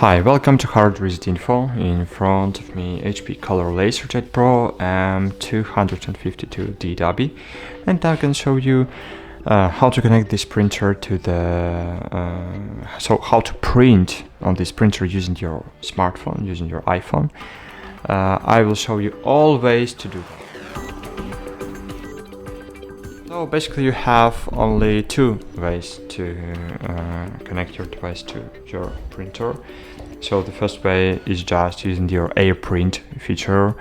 Hi, welcome to HardReset.Info. In front of me HP Color LaserJet Pro M252dw, and I can show you how to connect this printer to the how to print on this printer using your smartphone, using your iPhone. I will show you all ways to do that. So basically you have only two ways to connect your device to your printer. So the first way is just using your ePrint feature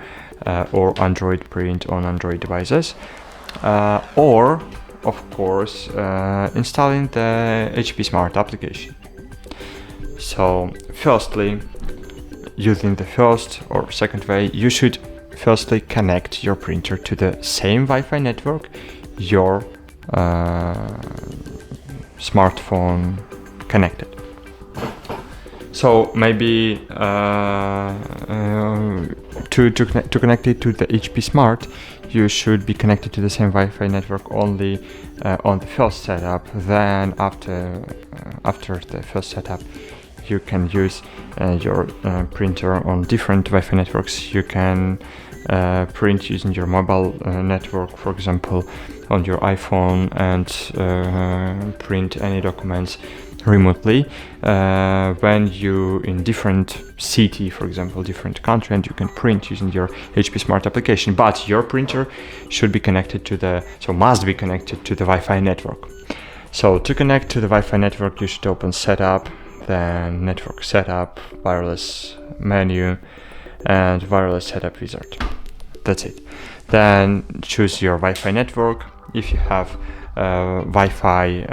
or Android print on Android devices, or of course installing the HP Smart application. So firstly, using the first or second way, you should firstly connect your printer to the same Wi-Fi network your smartphone connected. So maybe to connect it to the HP Smart, you should be connected to the same Wi-Fi network only on the first setup. Then after the first setup, you can use your printer on different Wi-Fi networks. You can print using your mobile network, for example, on your iPhone, and print any documents remotely when you in different city, for example, different country, and you can print using your HP Smart application. But your printer should be connected to must be connected to the Wi-Fi network. So to connect to the Wi-Fi network, you should open Setup, then Network Setup, Wireless menu, and Wireless Setup Wizard. That's it. Then choose your Wi-Fi network. If you have Wi-Fi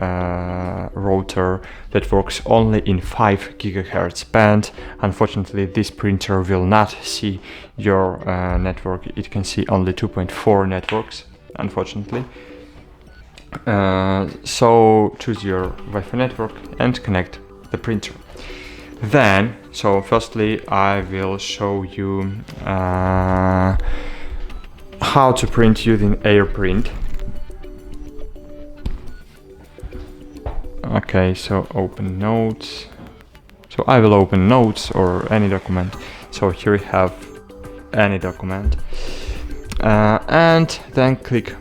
router that works only in 5 GHz band, unfortunately this printer will not see your network. It can see only 2.4 networks, unfortunately. So choose your Wi-Fi network and connect the printer. Then, so firstly I will show you how to print using ePrint. Okay, so open Notes. So I will open Notes or any document. So here we have any document, and then click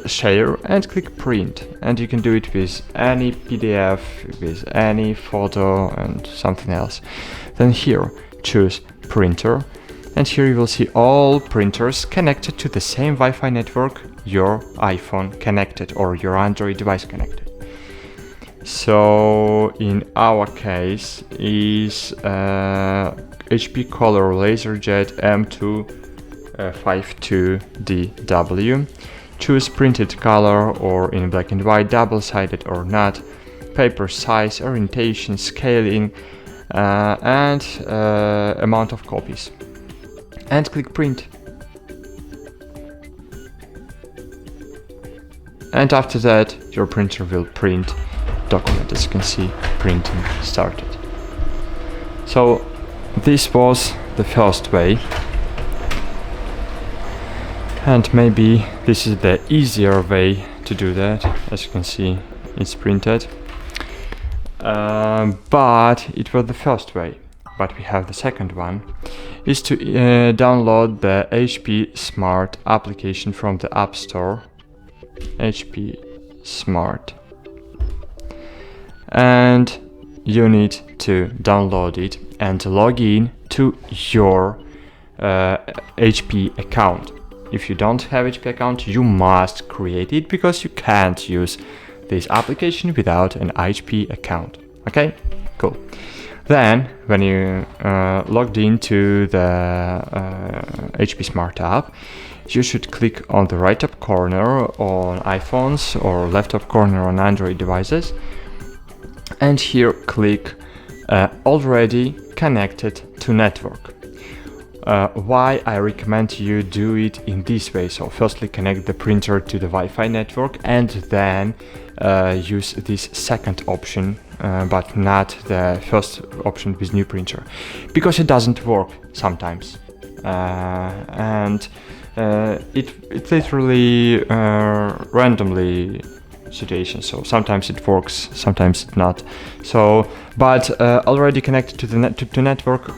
Share and click Print, and you can do it with any PDF, with any photo and something else. Then here choose Printer, and here you will see all printers connected to the same Wi-Fi network your iPhone connected or your Android device connected. So in our case is HP Color LaserJet M252dw. Choose printed color or in black and white, double-sided or not, paper size, orientation, scaling, and amount of copies. And click Print. And after that, your printer will print document. As you can see, printing started. So this was the first way, and maybe this is the easier way to do that. As you can see, it's printed, but it was the first way. But we have the second one, is to download the HP Smart application from the App Store. HP Smart, and you need to download it and log in to your HP account. If you don't have HP account, you must create it, because you can't use this application without an HP account. Okay, cool. Then when you logged into the HP Smart app, you should click on the right top corner on iPhones or left top corner on Android devices, and here click already connected to network. Why I recommend you do it in this way? So firstly connect the printer to the Wi-Fi network, and then use this second option, but not the first option with new printer, because it doesn't work sometimes, and it literally randomly situation. So sometimes it works, sometimes it not. So, but already connected to the network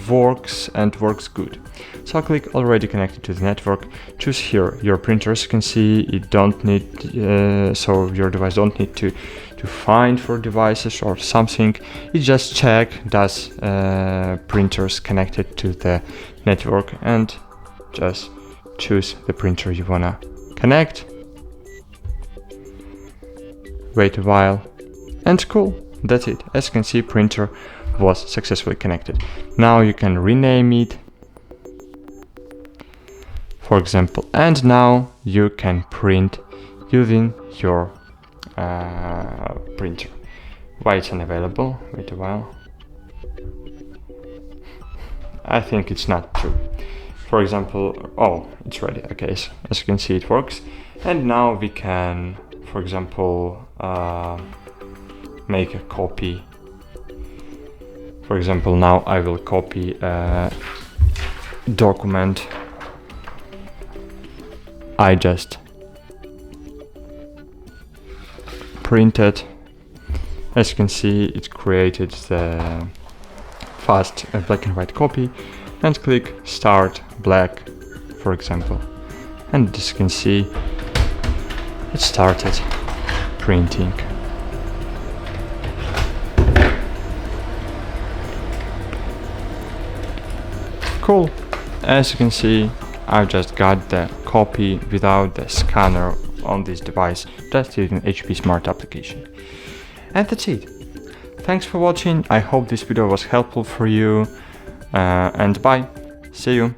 works and works good. So I'll click already connected to the network. Choose here your printer. As you can see, it don't need so your device don't need to find for devices or something. You just check does printers connected to the network and just choose the printer you wanna connect. Wait a while and cool, that's it. As you can see, printer was successfully connected. Now you can rename it, for example, and now you can print using your printer. Why it's unavailable? Wait a while. I think it's not true. For example, oh, it's ready. Okay, so as you can see, it works. And now we can, for example, make a copy. For example, now I will copy a document I just printed. As you can see, it created the fast black and white copy, and click start black, for example, and as you can see, it started printing. Cool. As you can see, I just got the copy without the scanner on this device, just using HP Smart application. And that's it. Thanks for watching. I hope this video was helpful for you, and bye. See you.